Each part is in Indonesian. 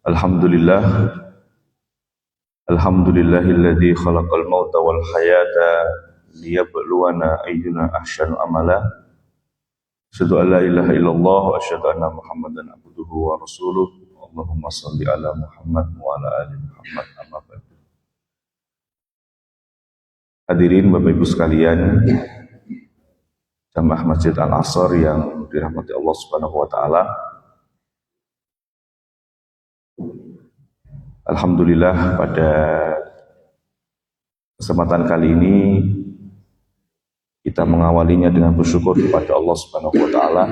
Alhamdulillah, alhamdulillahilladzi khalaqal mauta wal hayata liyabluwana ayyuna ahsanu amala. Asyhadu an la ilaha illallah wa asyhadu anna Muhammadan abduhu wa rasuluh. Allahumma shalli ala Muhammad wa ala ali Muhammad amma ba'du. Hadirin Bapak Ibu sekalian, jamaah Masjid Al-Aqsa yang dirahmati Allah Subhanahu wa taala. Alhamdulillah, pada kesempatan kali ini kita mengawalinya dengan bersyukur kepada Allah Subhanahu wa taala.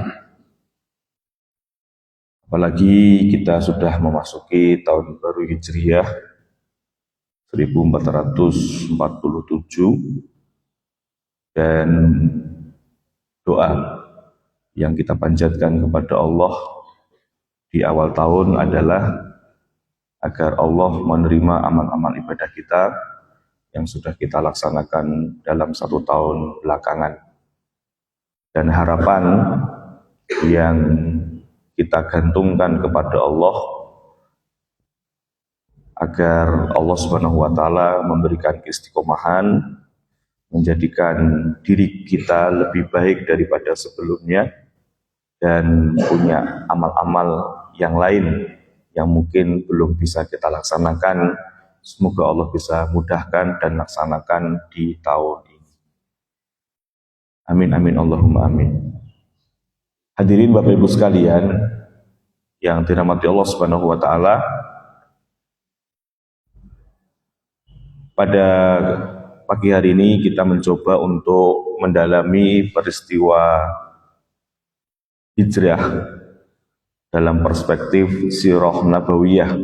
Apalagi kita sudah memasuki tahun baru Hijriah 1447 dan doa yang kita panjatkan kepada Allah di awal tahun adalah agar Allah menerima amal-amal ibadah kita yang sudah kita laksanakan dalam 1 tahun belakangan, dan harapan yang kita gantungkan kepada Allah agar Allah Subhanahu wa taala memberikan keistiqomahan, menjadikan diri kita lebih baik daripada sebelumnya, dan punya amal-amal yang lain yang mungkin belum bisa kita laksanakan. Semoga Allah bisa mudahkan dan laksanakan di tahun ini. Amin amin Allahumma amin. Hadirin Bapak Ibu sekalian yang dirahmati Allah Subhanahu wa taala, pada pagi hari ini kita mencoba untuk mendalami peristiwa hijrah dalam perspektif sirah nabawiyah,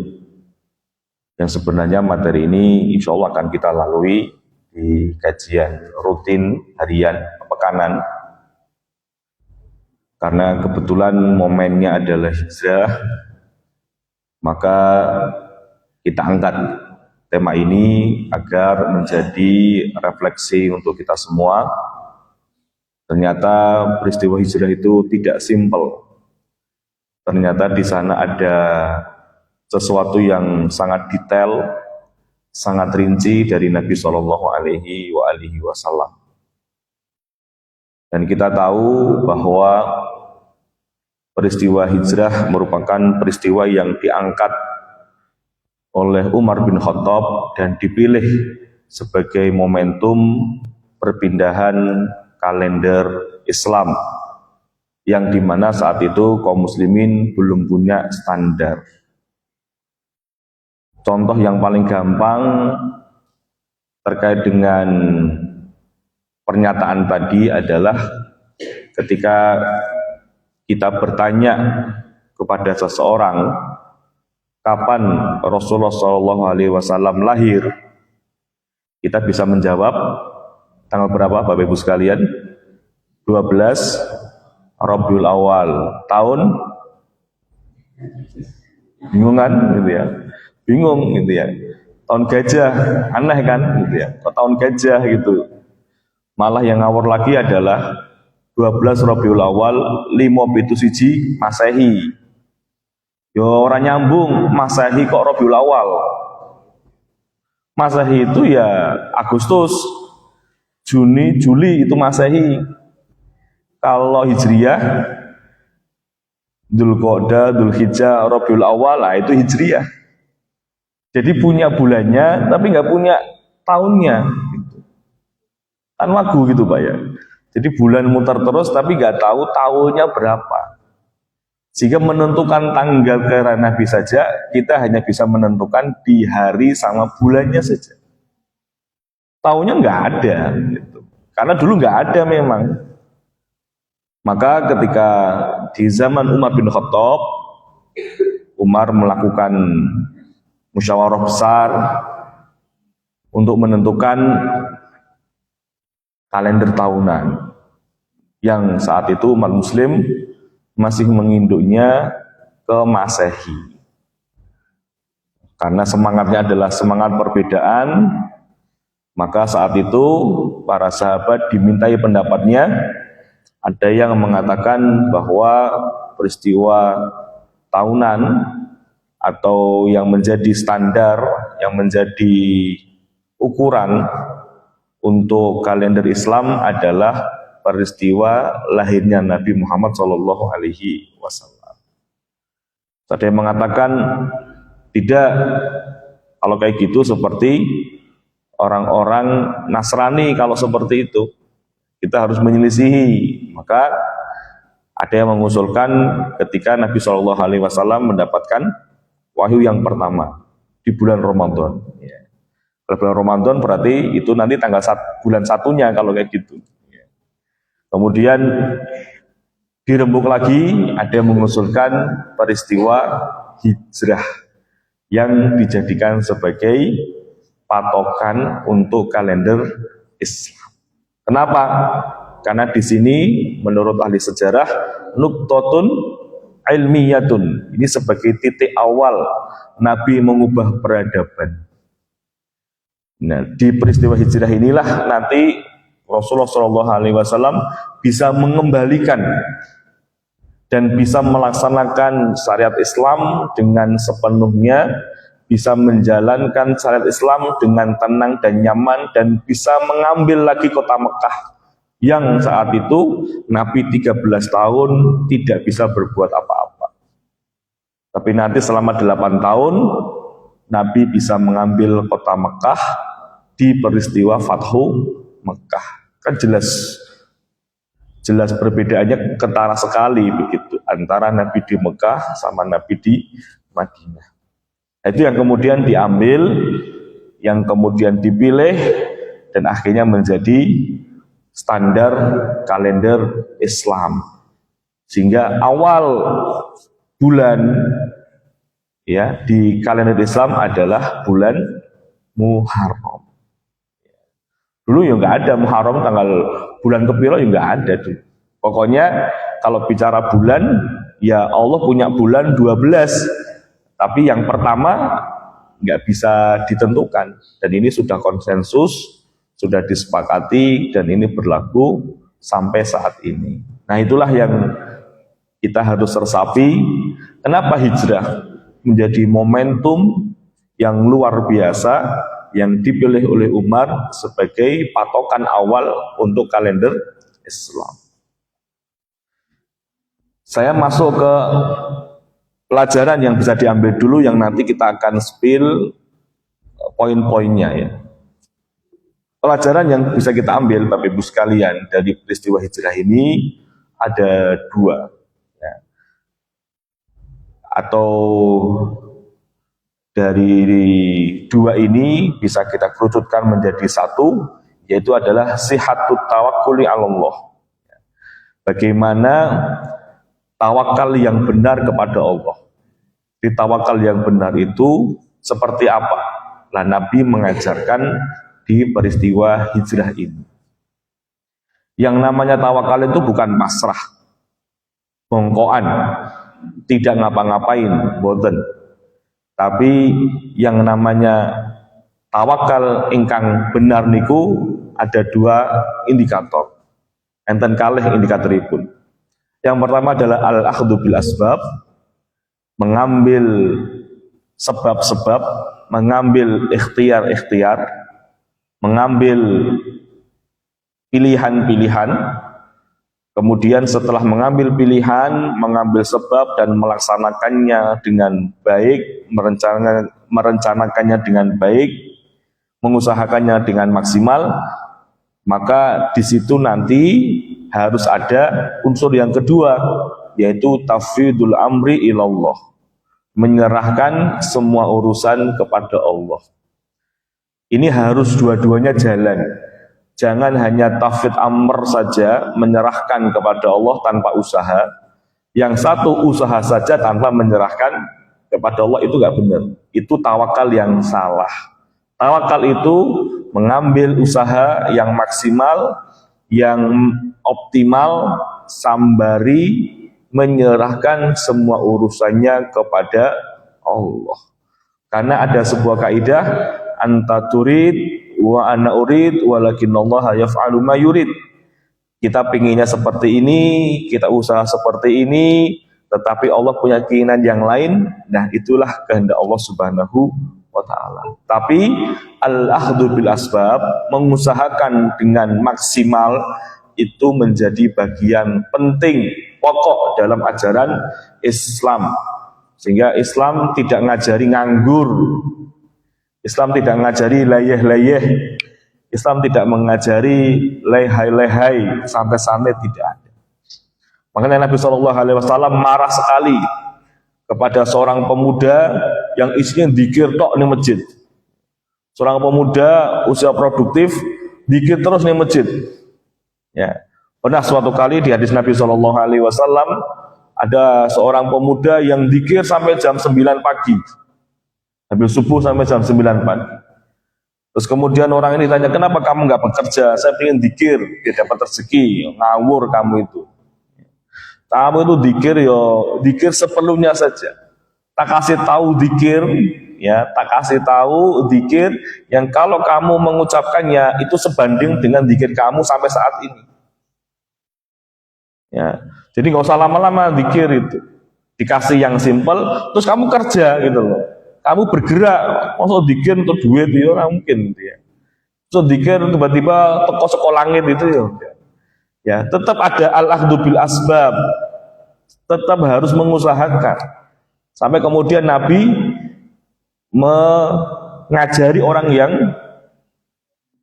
yang sebenarnya materi ini insya Allah akan kita lalui di kajian rutin harian pekanan, karena kebetulan momennya adalah hijrah, maka kita angkat tema ini agar menjadi refleksi untuk kita semua. Ternyata peristiwa hijrah itu tidak simpel. Ternyata di sana ada sesuatu yang sangat detail, sangat rinci dari Nabi Shallallahu Alaihi Wasallam. Dan kita tahu bahwa peristiwa hijrah merupakan peristiwa yang diangkat oleh Umar bin Khattab dan dipilih sebagai momentum perpindahan kalender Islam, yang dimana saat itu kaum muslimin belum punya standar. Contoh yang paling gampang terkait dengan pernyataan tadi adalah ketika kita bertanya kepada seseorang kapan Rasulullah SAW lahir, kita bisa menjawab tanggal berapa Bapak Ibu sekalian? 12 Rabiul Awal, tahun bingungan gitu ya, bingung gitu ya, tahun gajah, aneh kan gitu ya, kok tahun gajah gitu. Malah yang ngawur lagi adalah 12 Rabiul Awal 5 Masehi. Yo orang nyambung, Masehi kok Rabiul Awal. Masehi itu ya Agustus, Juni, Juli itu Masehi. Kalau Hijriyah, Dzulqa'dah, Dzulhijjah, Rabiul Awal, lah itu Hijriyah. Jadi punya bulannya, tapi nggak punya tahunnya. Kan wagu gitu Pak ya. Jadi bulan muter terus, tapi nggak tahu tahunnya berapa. Sehingga menentukan tanggal kelahiran Nabi saja, kita hanya bisa menentukan di hari sama bulannya saja. Tahunnya nggak ada, gitu. Karena dulu nggak ada memang. Maka ketika di zaman Umar bin Khattab, Umar melakukan musyawarah besar untuk menentukan kalender tahunan, yang saat itu umat muslim masih menginduknya ke Masehi. Karena semangatnya adalah semangat perbedaan, maka saat itu para sahabat dimintai pendapatnya. Ada yang mengatakan bahwa peristiwa tahunan atau yang menjadi standar, yang menjadi ukuran untuk kalender Islam adalah peristiwa lahirnya Nabi Muhammad SAW. Ada yang mengatakan tidak, kalau kayak gitu seperti orang-orang Nasrani. Kalau seperti itu kita harus menyelisihi. Maka ada yang mengusulkan ketika Nabi SAW mendapatkan wahyu yang pertama di bulan Ramadan. Bulan Ramadan berarti itu nanti bulan satunya kalau kayak gitu. Kemudian dirembuk lagi, ada yang mengusulkan peristiwa hijrah yang dijadikan sebagai patokan untuk kalender Islam. Kenapa? Karena di sini menurut ahli sejarah nuktotun ilmiyatun, ini sebagai titik awal Nabi mengubah peradaban. Nah, di peristiwa hijrah inilah nanti Rasulullah SAW bisa mengembalikan dan bisa melaksanakan syariat Islam dengan sepenuhnya, bisa menjalankan syariat Islam dengan tenang dan nyaman, dan bisa mengambil lagi kota Mekah yang saat itu Nabi 13 tahun tidak bisa berbuat apa-apa. Tapi nanti selama 8 tahun Nabi bisa mengambil kota Mekah di peristiwa Fathu Mekah. Kan jelas perbedaannya ketara sekali begitu antara Nabi di Mekah sama Nabi di Madinah. Itu yang kemudian diambil, yang kemudian dipilih, dan akhirnya menjadi standar kalender Islam. Sehingga awal bulan ya di kalender Islam adalah bulan Muharram. Dulu ya nggak ada Muharram, tanggal bulan kepiro ya nggak ada tuh. Pokoknya kalau bicara bulan, ya Allah punya bulan 12, tapi yang pertama nggak bisa ditentukan, dan ini sudah konsensus, sudah disepakati, dan ini berlaku sampai saat ini. Nah, itulah yang kita harus resapi. Kenapa hijrah menjadi momentum yang luar biasa yang dipilih oleh Umar sebagai patokan awal untuk kalender Islam. Saya masuk ke pelajaran yang bisa diambil dulu, yang nanti kita akan spill poin-poinnya ya. Pelajaran yang bisa kita ambil Bapak Ibu sekalian dari peristiwa hijrah ini ada dua ya. Atau dari dua ini bisa kita kerucutkan menjadi satu, yaitu adalah sihatut tawakkuli 'ala Allah. Bagaimana tawakal yang benar kepada Allah. Di tawakal yang benar itu seperti apa? Nah, Nabi mengajarkan di peristiwa hijrah ini. Yang namanya tawakal itu bukan pasrah, bongkoan, tidak ngapa-ngapain, boten. Tapi yang namanya tawakal ingkang benar niku ada dua indikator. Enten kalih indikatoripun. Yang pertama adalah al-akhdhu bil asbab, mengambil sebab-sebab, mengambil ikhtiar-ikhtiar, mengambil pilihan-pilihan. Kemudian setelah mengambil pilihan, mengambil sebab dan melaksanakannya dengan baik, merencanakannya dengan baik, mengusahakannya dengan maksimal, maka di situ nanti harus ada unsur yang kedua, yaitu tafwidul amri ilallah, menyerahkan semua urusan kepada Allah. Ini harus dua-duanya jalan. Jangan hanya tafwid amr saja, menyerahkan kepada Allah tanpa usaha. Yang satu usaha saja tanpa menyerahkan kepada Allah, itu nggak benar. Itu tawakal yang salah. Tawakal itu mengambil usaha yang maksimal, yang optimal, sambari menyerahkan semua urusannya kepada Allah. Karena ada sebuah kaidah, anta turid wa ana urid walakinallaha yaf'alu ma yurid. Kita pinginnya seperti ini, kita usaha seperti ini, tetapi Allah punya keinginan yang lain. Nah, itulah kehendak Allah Subhanahu wa ta'ala. Tapi al-akhdhu bil asbab, mengusahakan dengan maksimal, itu menjadi bagian penting pokok dalam ajaran Islam. Sehingga Islam tidak ngajari nganggur, Islam tidak ngajari layeh-layeh, Islam tidak mengajari lehai-lehai, santai-santai, tidak ada. Makanya Nabi SAW marah sekali kepada seorang pemuda yang isinya dzikir tok di masjid. Seorang pemuda usia produktif dzikir terus di masjid. Ya, pernah suatu kali di hadis Nabi SAW ada seorang pemuda yang dzikir sampai jam 9 pagi, habis subuh sampai jam 9 pagi. Terus kemudian orang ini tanya, kenapa kamu nggak bekerja? Saya ingin dzikir, dia dapat rezeki. Ngawur kamu itu. Kamu itu dzikir dzikir seperlunya saja. Tak kasih tahu dzikir, ya, tak kasih tahu dzikir yang kalau kamu mengucapkannya itu sebanding dengan dzikir kamu sampai saat ini. Ya, jadi nggak usah lama-lama dzikir itu. Dikasih yang simple, terus kamu kerja gitu loh. Kamu bergerak, masuk dzikir untuk duit ya orang mungkin ya. So dzikir tiba-tiba teko sekolah langit itu ya. Ya, tetap ada al-akhdhu bil asbab. Tetap harus mengusahakan. Sampai kemudian Nabi mengajari orang yang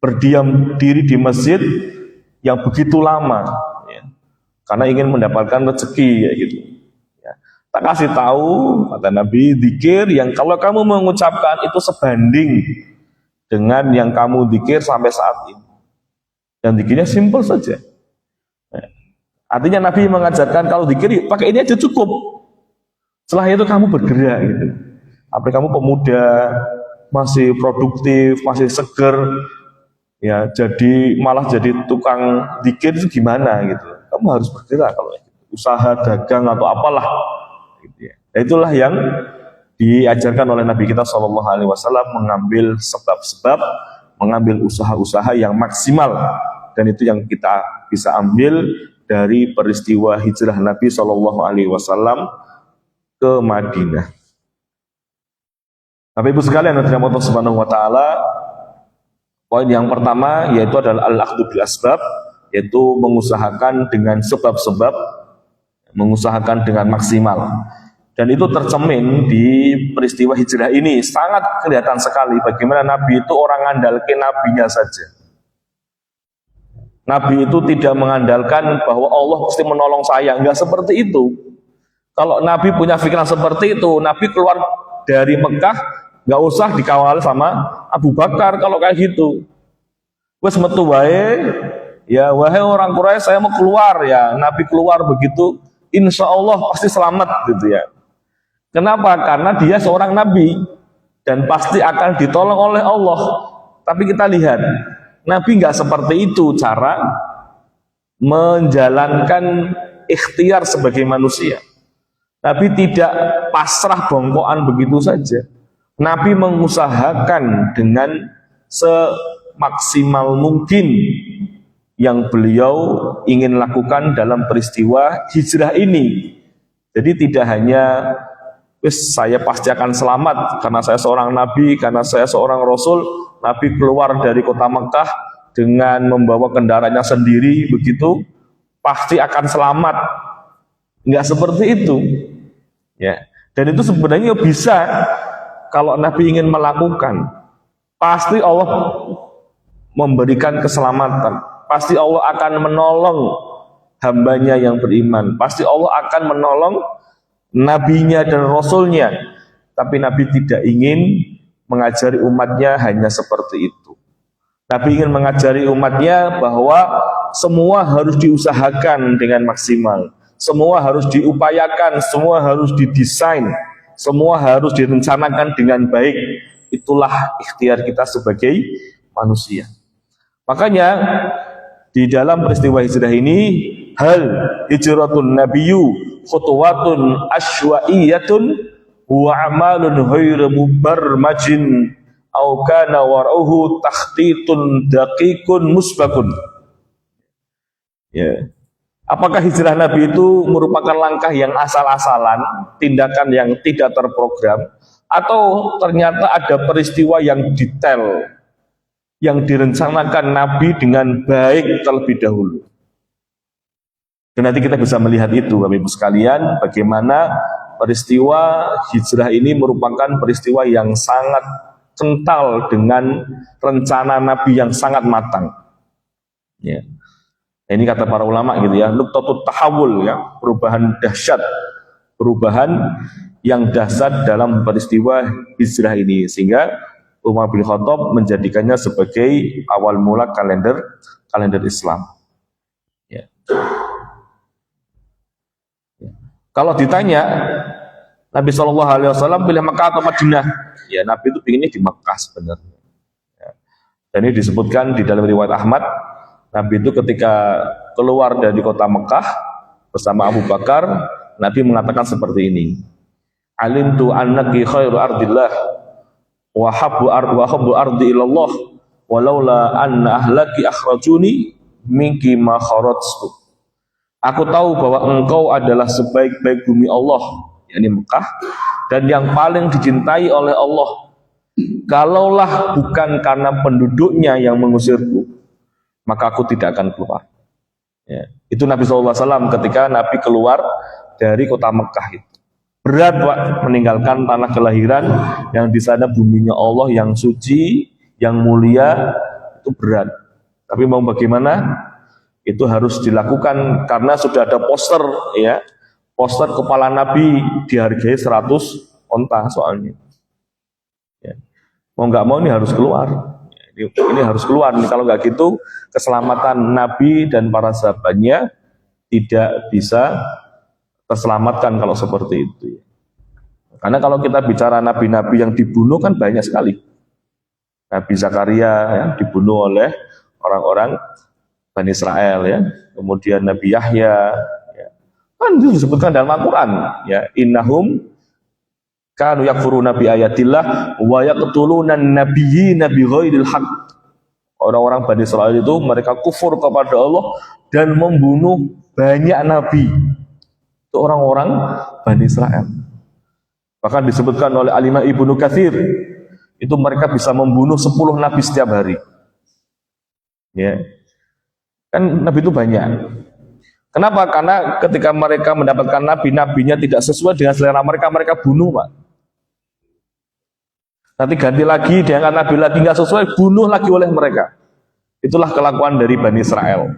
berdiam diri di masjid yang begitu lama, ya, karena ingin mendapatkan rezeki, ya gitu. Ya. Tak kasih tahu, kata Nabi, dzikir yang kalau kamu mengucapkan itu sebanding dengan yang kamu dzikir sampai saat ini. Dan dzikirnya simpel saja. Ya. Artinya Nabi mengajarkan kalau dzikir pakai ini aja cukup. Setelah itu kamu bergerak gitu. Apalagi kamu pemuda, masih produktif, masih seger, ya malah jadi tukang dzikir itu gimana gitu. Kamu harus bergerak kalau usaha dagang atau apalah. Gitu ya. Nah, itulah yang diajarkan oleh Nabi kita SAW, mengambil sebab-sebab, mengambil usaha-usaha yang maksimal, dan itu yang kita bisa ambil dari peristiwa hijrah Nabi SAW ke Madinah. Bapak Ibu sekalian yang dirahmati Allah Subhanahu wa taala, poin yang pertama yaitu adalah al-akhdhu bil asbab, yaitu mengusahakan dengan sebab-sebab, mengusahakan dengan maksimal. Dan itu tercemin di peristiwa hijrah ini, sangat kelihatan sekali bagaimana Nabi itu orang ngandalkan nabinya saja. Nabi itu tidak mengandalkan bahwa Allah pasti menolong saya, enggak seperti itu. Kalau Nabi punya pikiran seperti itu, Nabi keluar dari Mekah nggak usah dikawal sama Abu Bakar. Kalau kayak gitu, wes metu wae, ya wahai orang Quraisy saya mau keluar, ya Nabi keluar begitu, insya Allah pasti selamat gitu ya. Kenapa? Karena dia seorang Nabi dan pasti akan ditolong oleh Allah. Tapi kita lihat, Nabi nggak seperti itu cara menjalankan ikhtiar sebagai manusia. Nabi tidak pasrah bongkoan begitu saja. Nabi mengusahakan dengan semaksimal mungkin yang beliau ingin lakukan dalam peristiwa hijrah ini. Jadi tidak hanya saya pasti akan selamat karena saya seorang nabi, karena saya seorang rasul. Nabi keluar dari kota Mekah dengan membawa kendaraannya sendiri, begitu pasti akan selamat. Enggak seperti itu. Ya, dan itu sebenarnya bisa kalau Nabi ingin melakukan. Pasti Allah memberikan keselamatan. Pasti Allah akan menolong hambanya yang beriman. Pasti Allah akan menolong nabinya dan rasulnya. Tapi Nabi tidak ingin mengajari umatnya hanya seperti itu. Nabi ingin mengajari umatnya bahwa semua harus diusahakan dengan maksimal. Semua harus diupayakan, semua harus didesain, semua harus direncanakan dengan baik. Itulah ikhtiar kita sebagai manusia. Makanya di dalam peristiwa hijrah ini, hal hijratun nabiyyu khutuwatun asywaiyatun wa amalun ghairu mubarmajin au kana warauhu takhtitun daqiqun musbakun. Ya. Apakah hijrah Nabi itu merupakan langkah yang asal-asalan, tindakan yang tidak terprogram, atau ternyata ada peristiwa yang detail, yang direncanakan Nabi dengan baik terlebih dahulu? Dan nanti kita bisa melihat itu, Bapak Ibu sekalian, bagaimana peristiwa hijrah ini merupakan peristiwa yang sangat kental dengan rencana Nabi yang sangat matang. Ya. Ini kata para ulama gitu ya, nuqtatut tahawul ya, perubahan dahsyat, perubahan yang dahsyat dalam peristiwa hijrah ini, sehingga Umar bin Khattab menjadikannya sebagai awal mula kalender Islam. Ya. Kalau ditanya Nabi SAW pilih Mekah atau Madinah, ya Nabi itu pinginnya di Mekah sebenarnya. Ya. Dan ini disebutkan di dalam riwayat Ahmad, Nabi itu ketika keluar dari kota Mekah bersama Abu Bakar, Nabi mengatakan seperti ini, alimtu annaki khairu ardillah wa habbu ardi ilallah walaula anna ahlaki akhrajuni minki ma kharajtu. Aku tahu bahwa engkau adalah sebaik-baik bumi Allah, yakni Mekah, dan yang paling dicintai oleh Allah. Kalaulah bukan karena penduduknya yang mengusirku, maka aku tidak akan keluar. Ya. Itu Nabi SAW ketika Nabi keluar dari kota Mekah itu. Berat Pak, meninggalkan tanah kelahiran yang di sana buminya Allah yang suci, yang mulia, itu berat. Tapi mau bagaimana? Itu harus dilakukan karena sudah ada poster ya. Poster kepala Nabi dihargai 100 onta soalnya. Ya. Mau nggak mau ini harus keluar. Ini harus keluar. Kalau nggak gitu, keselamatan Nabi dan para sahabatnya tidak bisa terselamatkan kalau seperti itu. Karena kalau kita bicara nabi-nabi yang dibunuh kan banyak sekali. Nabi Zakaria ya, dibunuh oleh orang-orang Bani Israel ya. Kemudian Nabi Yahya ya. Kan itu disebutkan dalam Al-Quran ya, innahum kanu yakfuruna bi ayatillah wa yaqtuluna an-nabiyyina bi ghairil haqq. Orang-orang Bani Israel itu mereka kufur kepada Allah dan membunuh banyak nabi. Itu orang-orang Bani Israel. Bahkan disebutkan oleh Al-Imam Ibnu Katsir, itu mereka bisa membunuh 10 nabi setiap hari. Ya. Kan nabi itu banyak. Kenapa? Karena ketika mereka mendapatkan nabi-nabinya tidak sesuai dengan selera mereka, mereka bunuh, Pak. Nanti ganti lagi, diangkat nabi lagi nggak sesuai, bunuh lagi oleh mereka. Itulah kelakuan dari Bani Israel.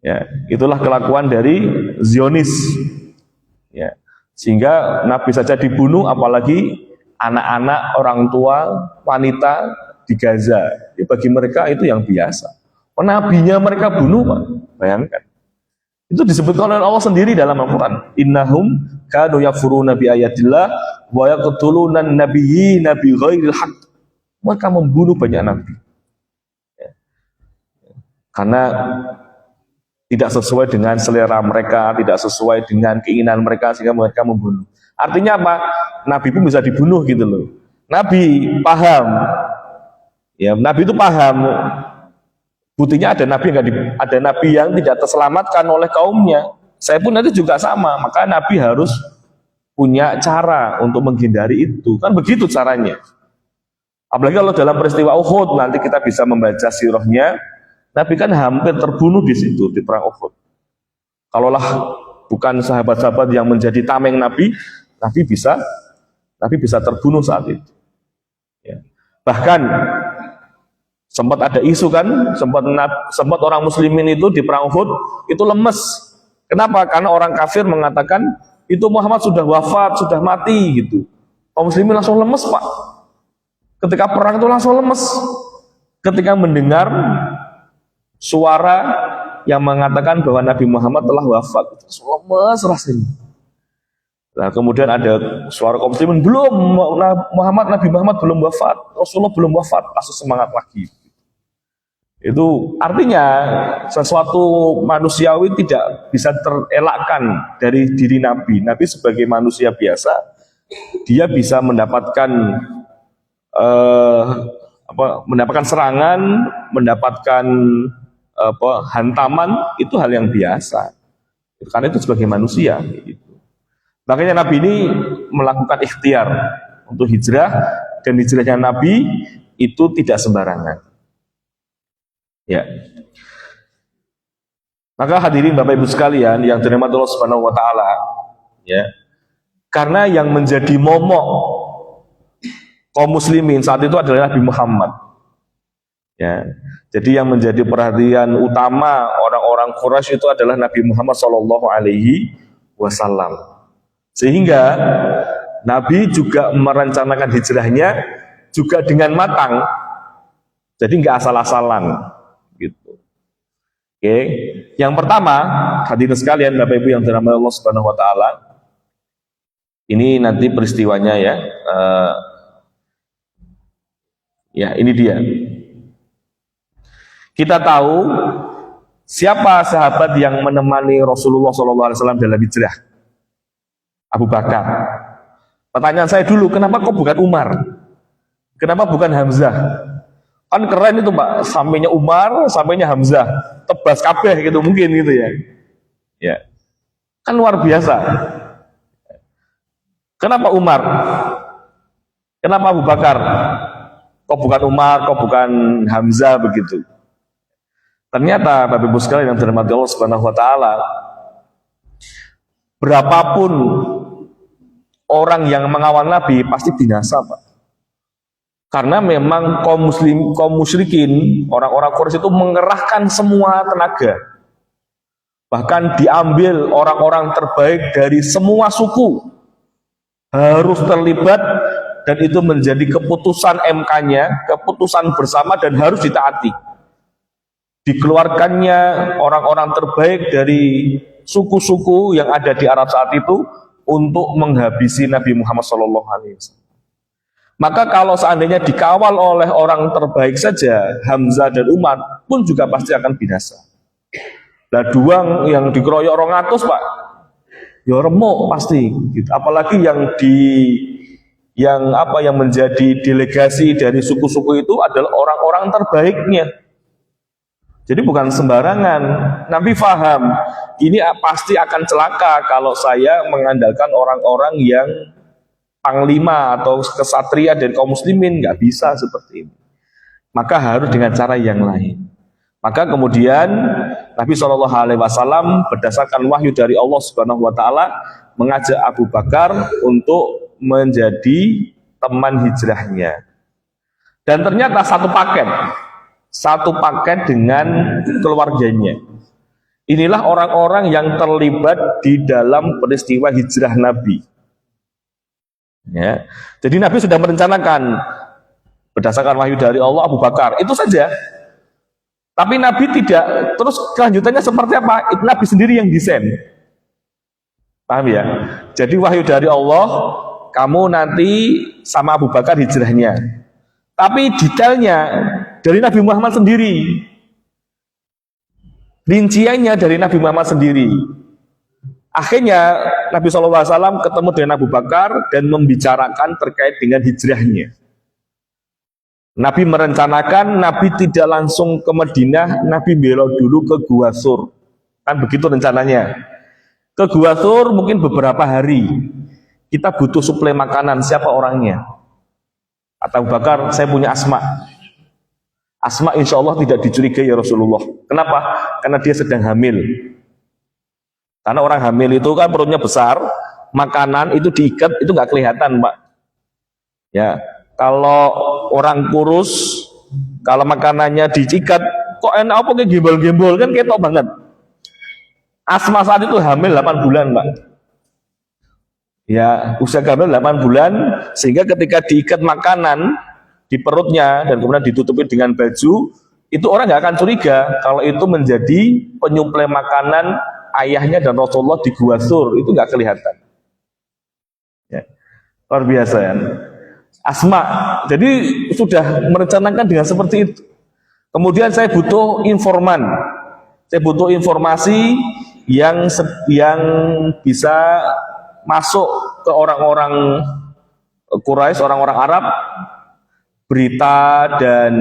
Ya, itulah kelakuan dari Zionis. Ya, sehingga nabi saja dibunuh, apalagi anak-anak, orang tua, wanita di Gaza. Ya, bagi mereka itu yang biasa. Nabinya mereka bunuh, Pak. Bayangkan. Itu disebutkan oleh Allah sendiri dalam Al-Quran. Innahum kanu yakfuruna bi ayatillah wa yaqtuluna an-nabiyyina bi ghairil haqq. Mereka membunuh banyak nabi. Ya. Karena tidak sesuai dengan selera mereka, tidak sesuai dengan keinginan mereka, sehingga mereka membunuh. Artinya apa? Nabi pun bisa dibunuh gitu loh. Nabi paham. Ya, Nabi itu paham. Buktinya ada nabi yang tidak terselamatkan oleh kaumnya. Saya pun nanti juga sama, maka Nabi harus punya cara untuk menghindari itu. Kan begitu caranya. Apalagi kalau dalam peristiwa Uhud, nanti kita bisa membaca sirahnya. Nabi kan hampir terbunuh di situ, di perang Uhud. Kalaulah bukan sahabat-sahabat yang menjadi tameng Nabi bisa terbunuh saat itu. Ya. Bahkan sempat ada isu kan, sempat orang muslimin itu di perang Uhud itu lemes. Kenapa? Karena orang kafir mengatakan itu Muhammad sudah wafat, sudah mati gitu. Kaum muslimin langsung lemes, Pak. Ketika perang itu langsung lemes. Ketika mendengar suara yang mengatakan bahwa Nabi Muhammad telah wafat, langsung lemes rasanya. Nah, kemudian ada suara kaum muslimin, belum, Nabi Muhammad belum wafat, Rasulullah belum wafat, langsung semangat lagi. Itu artinya sesuatu manusiawi tidak bisa terelakkan dari diri Nabi. Nabi sebagai manusia biasa, dia bisa mendapatkan mendapatkan serangan, mendapatkan hantaman itu hal yang biasa. Karena itu sebagai manusia. Gitu. Makanya Nabi ini melakukan ikhtiar untuk hijrah, dan hijrahnya Nabi itu tidak sembarangan. Ya. Maka hadirin Bapak Ibu sekalian yang dirahmati Allah Subhanahu wa taala, ya. Karena yang menjadi momok kaum muslimin saat itu adalah Nabi Muhammad. Ya. Jadi yang menjadi perhatian utama orang-orang Quraisy itu adalah Nabi Muhammad SAW. Sehingga Nabi juga merencanakan hijrahnya juga dengan matang. Jadi nggak asal-asalan gitu. Oke. Yang pertama, hadirin sekalian Bapak Ibu yang dirahmati Allah Subhanahu wa taala. Ini nanti peristiwanya ya. Ya, ini dia. Kita tahu siapa sahabat yang menemani Rasulullah SAW dalam hijrah? Abu Bakar. Pertanyaan saya dulu, kenapa kok bukan Umar? Kenapa bukan Hamzah? Kan keren itu Pak, sampainya Umar, sampainya Hamzah, tebas kabeh gitu mungkin gitu ya. Ya. Kan luar biasa. Kenapa Umar? Kenapa Abu Bakar? Kok bukan Umar, kok bukan Hamzah begitu? Ternyata Bapak Ibu sekalian yang dirahmati Allah Subhanahu wa taala, berapapun orang yang mengawal Nabi pasti binasa, Pak. Karena memang kaum musyrikin, orang-orang Quraisy itu mengerahkan semua tenaga. Bahkan diambil orang-orang terbaik dari semua suku harus terlibat, dan itu menjadi keputusan MK-nya, keputusan bersama dan harus ditaati. Dikeluarkannya orang-orang terbaik dari suku-suku yang ada di Arab saat itu untuk menghabisi Nabi Muhammad SAW. Maka kalau seandainya dikawal oleh orang terbaik saja, Hamzah dan Umar pun juga pasti akan binasa. Nah, duang yang dikeroyok 200 Pak, ya remuk pasti. Gitu. Apalagi yang menjadi delegasi dari suku-suku itu adalah orang-orang terbaiknya. Jadi bukan sembarangan. Nabi faham, ini pasti akan celaka kalau saya mengandalkan orang-orang yang panglima atau kesatria dan kaum muslimin, nggak bisa seperti ini. Maka harus dengan cara yang lain. Maka kemudian Nabi SAW berdasarkan wahyu dari Allah Subhanahu Wa Taala mengajak Abu Bakar untuk menjadi teman hijrahnya. Dan ternyata satu paket dengan keluarganya. Inilah orang-orang yang terlibat di dalam peristiwa hijrah Nabi. Ya. Jadi Nabi sudah merencanakan berdasarkan wahyu dari Allah Abu Bakar, itu saja. Tapi Nabi tidak, terus kelanjutannya seperti apa? Itu Nabi sendiri yang desain. Paham ya? Jadi wahyu dari Allah, kamu nanti sama Abu Bakar hijrahnya. Tapi detailnya dari Nabi Muhammad sendiri. Rinciannya dari Nabi Muhammad sendiri. Akhirnya Nabi SAW ketemu dengan Abu Bakar dan membicarakan terkait dengan hijrahnya. Nabi merencanakan, Nabi tidak langsung ke Madinah, Nabi belok dulu ke Gua Sur. Kan begitu rencananya. Ke Gua Sur mungkin beberapa hari. Kita butuh suplai makanan, siapa orangnya? Kata Abu Bakar, saya punya Asma. Asma insya Allah tidak dicurigai ya Rasulullah. Kenapa? Karena dia sedang hamil. Karena orang hamil itu kan perutnya besar, makanan itu diikat, itu nggak kelihatan, Pak. Ya, kalau orang kurus, kalau makanannya diikat, kok enak apa kayak gembol-gembol, kan ketok banget. Asma saat itu hamil 8 bulan, Pak. Ya, usia hamil 8 bulan, sehingga ketika diikat makanan di perutnya dan kemudian ditutupi dengan baju, itu orang nggak akan curiga kalau itu menjadi penyuplai makanan ayahnya dan Rasulullah di Gua Sur, itu nggak kelihatan. Ya, luar biasa ya. Asma, jadi sudah merencanakan dengan seperti itu. Kemudian saya butuh informan, saya butuh informasi yang bisa masuk ke orang-orang Quraisy, orang-orang Arab, berita, dan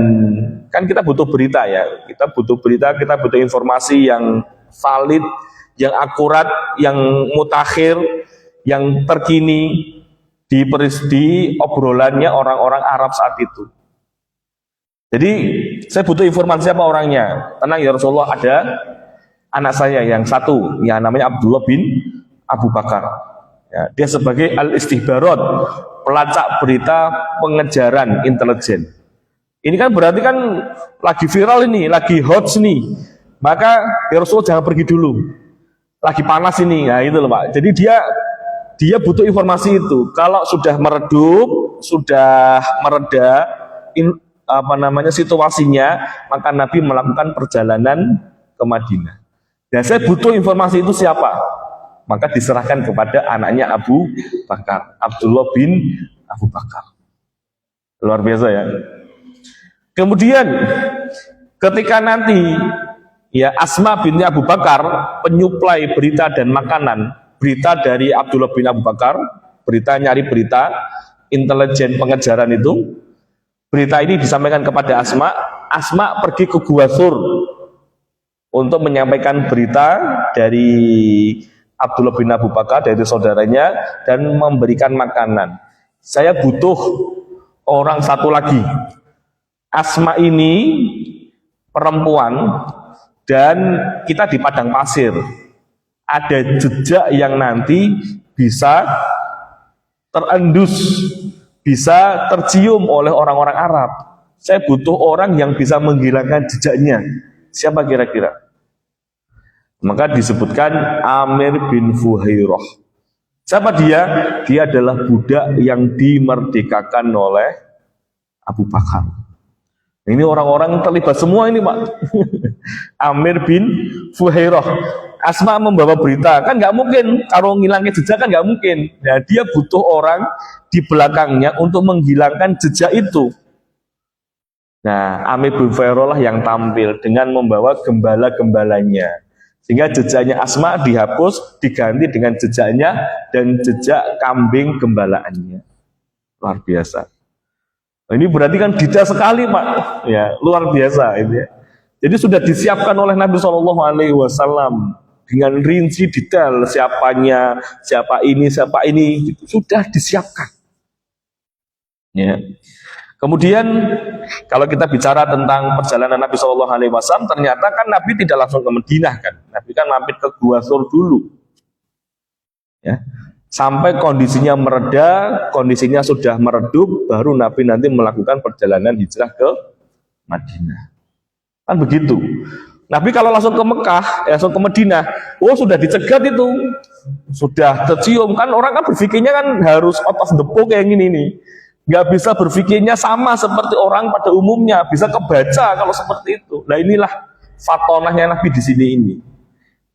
kan kita butuh berita ya, kita butuh berita, kita butuh informasi yang valid, yang akurat, yang mutakhir, yang terkini di obrolannya orang-orang Arab saat itu. Jadi saya butuh informasi apa orangnya. Tenang ya Rasulullah, ada anak saya yang satu, ya namanya Abdullah bin Abu Bakar. Ya, dia sebagai al-istihbarat, pelacak berita pengejaran intelijen. Ini kan berarti kan lagi viral ini, lagi hot nih. Maka ya Rasulullah jangan pergi dulu. Lagi panas ini, ya itu loh Pak. Jadi dia butuh informasi itu. Kalau sudah meredup, sudah mereda situasinya, maka Nabi melakukan perjalanan ke Madinah. Dan saya butuh informasi itu siapa? Maka diserahkan kepada anaknya Abu Bakar, Abdullah bin Abu Bakar. Luar biasa ya. Kemudian ketika nanti ya Asma binti Abu Bakar penyuplai berita dan makanan, berita dari Abdullah bin Abu Bakar, nyari berita intelijen pengejaran itu, berita ini disampaikan kepada Asma. Asma pergi ke Gua Sur untuk menyampaikan berita dari Abdullah bin Abu Bakar, dari saudaranya, dan memberikan makanan. Saya butuh orang satu lagi. Asma ini perempuan dan kita di padang pasir. Ada jejak yang nanti bisa terendus, bisa tercium oleh orang-orang Arab. Saya butuh orang yang bisa menghilangkan jejaknya. Siapa kira-kira? Maka disebutkan Amir bin Fuhairah. Siapa dia? Dia adalah budak yang dimerdekakan oleh Abu Bakar. Ini orang-orang terlibat semua ini Pak. Amir bin Fuhairah. Asma membawa berita, kan nggak mungkin kalau ngilangin jejak kan nggak mungkin. Nah, dia butuh orang di belakangnya untuk menghilangkan jejak itu. Nah, Amir bin Fuhairah lah yang tampil dengan membawa gembala-gembalanya. Sehingga jejaknya Asma dihapus, diganti dengan jejaknya dan jejak kambing gembalaannya. Luar biasa. Ini berarti kan detail sekali Pak, ya luar biasa ini. Ya. Jadi sudah disiapkan oleh Nabi SAW dengan rinci detail siapanya, siapa ini, gitu. Sudah disiapkan. Ya. Kemudian kalau kita bicara tentang perjalanan Nabi SAW, ternyata kan Nabi tidak langsung ke Madinah kan, Nabi kan mampir ke Gua Sur dulu. Ya. Sampai kondisinya mereda, kondisinya sudah meredup, baru Nabi nanti melakukan perjalanan hijrah ke Madinah. Kan begitu. Nabi kalau langsung ke Mekah, langsung ke Madinah, sudah dicegat itu, sudah tercium. Kan orang kan berpikirnya kan harus out of the box kayak gini nih. Nggak bisa berpikirnya sama seperti orang pada umumnya, bisa kebaca kalau seperti itu. Nah inilah fatonahnya Nabi di sini ini.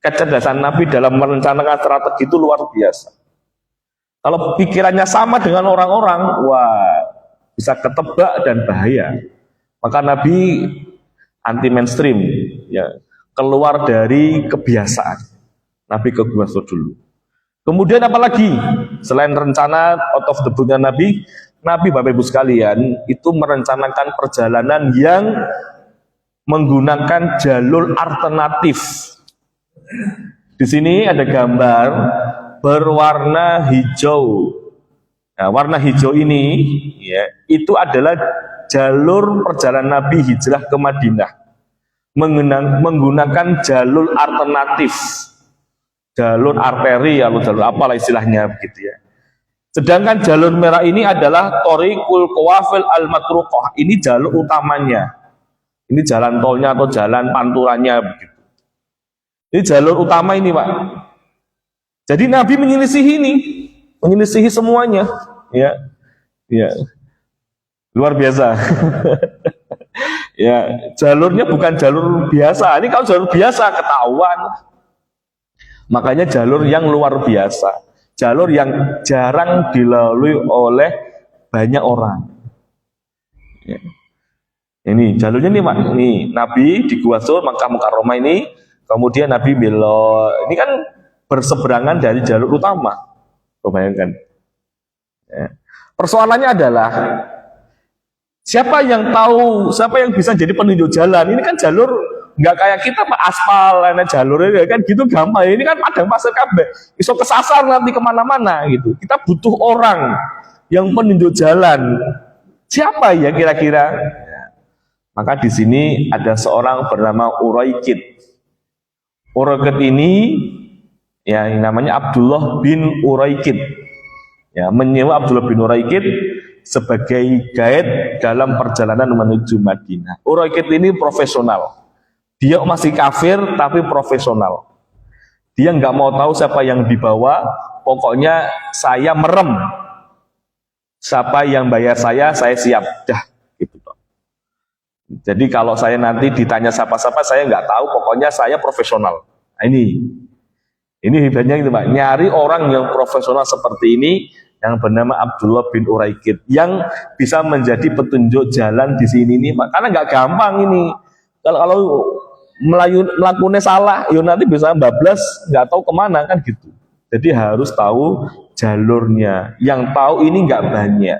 Kecerdasan Nabi dalam merencanakan strategi itu luar biasa. Kalau pikirannya sama dengan orang-orang, wah bisa ketebak dan bahaya. Maka Nabi anti mainstream, ya keluar dari kebiasaan. Nabi ke Gua Sur dulu. Kemudian apalagi selain rencana out of the book-nya Nabi Bapak Ibu sekalian itu merencanakan perjalanan yang menggunakan jalur alternatif. Di sini ada gambar berwarna hijau. Nah, warna hijau ini ya, itu adalah jalur perjalanan Nabi hijrah ke Madinah. Menggunakan jalur alternatif. Jalur arteri atau jalur apalah istilahnya begitu ya. Sedangkan jalur merah ini adalah Thoriqul Qawafil Al-Matruqah. Ini jalur utamanya. Ini jalan tolnya atau jalan panturannya begitu. Ini jalur utama ini, Pak. Jadi Nabi menyelisihi semuanya, ya, ya, luar biasa. Ya, jalurnya bukan jalur biasa. Ini kalau jalur biasa ketahuan. Makanya jalur yang luar biasa, jalur yang jarang dilalui oleh banyak orang. Ya. Ini jalurnya nih, Pak. Ini Nabi di Gua Sur, Makkah Mukarramah ini, kemudian Nabi belok. Ini kan berseberangan dari jalur utama. Bayangkan. Ya. Persoalannya adalah Siapa yang tahu, siapa yang bisa jadi penunjuk jalan? Ini kan jalur nggak kayak kita pak aspal, enak jalurnya kan gitu gampang. Ini kan padang pasir kabeh, iso kesasar nanti kemana-mana gitu. Kita butuh orang yang penunjuk jalan. Siapa ya kira-kira? Maka di sini ada seorang bernama Uraikid. Uraikid ini ya namanya Abdullah bin Uraikid. Ya, menyewa Abdullah bin Uraikid sebagai guide dalam perjalanan menuju Madinah. Uraikid ini profesional. Dia masih kafir tapi profesional. Dia nggak mau tahu siapa yang dibawa. Pokoknya saya merem. Siapa yang bayar saya siap. Dah, gitu. Jadi kalau saya nanti ditanya siapa-siapa, saya nggak tahu. Pokoknya saya profesional. Nah, ini hebatnya gitu, Pak. Nyari orang yang profesional seperti ini, yang bernama Abdullah bin Uraikid, yang bisa menjadi petunjuk jalan di sini nih, Pak. Karena nggak gampang ini. Kalau melakukannya salah, ya nanti bisa bablas, nggak tahu kemana kan gitu. Jadi harus tahu jalurnya. Yang tahu ini nggak banyak.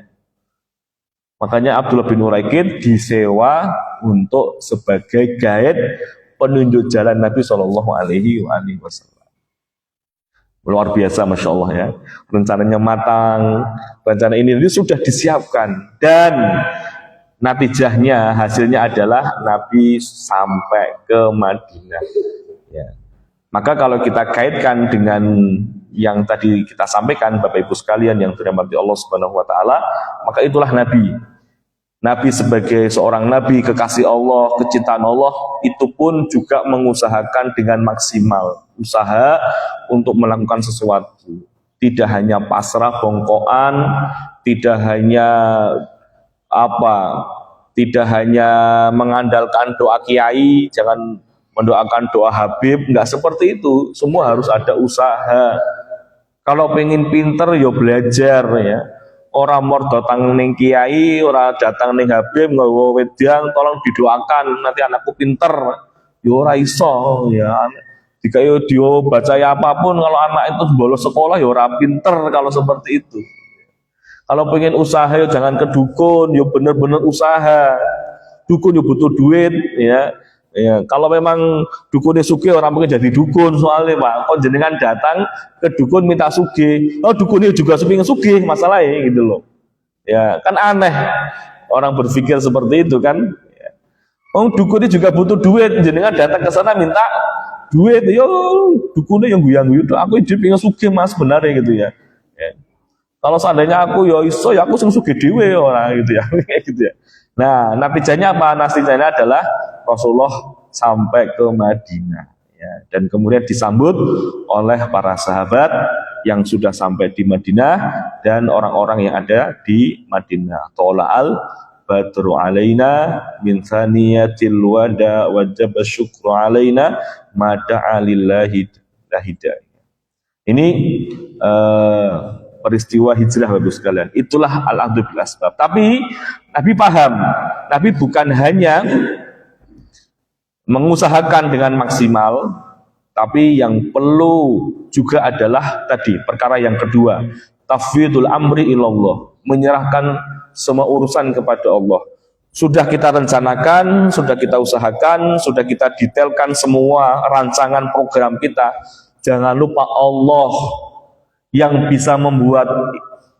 Makanya Abdullah bin Uraikid disewa untuk sebagai guide penunjuk jalan Nabi Shallallahu Alaihi Wasallam. Luar biasa, masya Allah ya. Rencananya matang, rencana ini sudah disiapkan dan natijahnya hasilnya adalah Nabi sampai ke Madinah. Ya. Maka kalau kita kaitkan dengan yang tadi kita sampaikan, Bapak Ibu sekalian yang dirahmati Allah Subhanahu Wa Taala, maka itulah Nabi. Nabi sebagai seorang Nabi kekasih Allah, kecintaan Allah, itu pun juga mengusahakan dengan maksimal. Usaha untuk melakukan sesuatu. Tidak hanya pasrah bongkoan, tidak hanya tidak hanya mengandalkan doa kiai, jangan mendoakan doa Habib, enggak seperti itu. Semua harus ada usaha. Kalau pengen pinter, ya belajar ya. Orang mau datang ning kiai, orang datang ning Habib, nggawa wedang, tolong didoakan nanti anakku pinter. Ya ora iso ya. Jika dia baca apapun, kalau anak itu bolos sekolah ya ora pinter kalau seperti itu. Kalau pengen usaha ya jangan ke dukun, ya bener-bener usaha. Dukun ya butuh duit ya. Ya, kalau memang dukunnya sugih orang mungkin jadi dukun soalnya Pak. Kok jenengan datang ke dukun minta sugih, oh dukunnya juga sepingin sugih masalahnya gitu loh. Ya kan aneh orang berpikir seperti itu kan. Ya. Oh dukunnya juga butuh duit, jenengan datang ke sana minta duit, yo dukunnya yang guyang-guyu, aku hidup pengen sugih mas sebenarnya gitu ya. Ya. Kalau seandainya aku ya iso ya aku sing sugih dhewe orang gitu ya, kayak gitu ya. Nah, natijahnya apa? Natijahnya adalah Rasulullah sampai ke Madinah ya, dan kemudian disambut oleh para sahabat yang sudah sampai di Madinah dan orang-orang yang ada di Madinah. Tola'al badru alaina min thaniyatil wada wajib syukru alaina mada'a lillahi lahida. Ini peristiwa hijrah Bapak sekalian. Itulah al-akhdhu bil asbab. Tapi Nabi paham, Nabi bukan hanya mengusahakan dengan maksimal, tapi yang perlu juga adalah tadi perkara yang kedua, tafwidul amri ilallah, menyerahkan semua urusan kepada Allah. Sudah kita rencanakan, sudah kita usahakan, sudah kita detailkan semua rancangan program kita. Jangan lupa Allah yang bisa membuat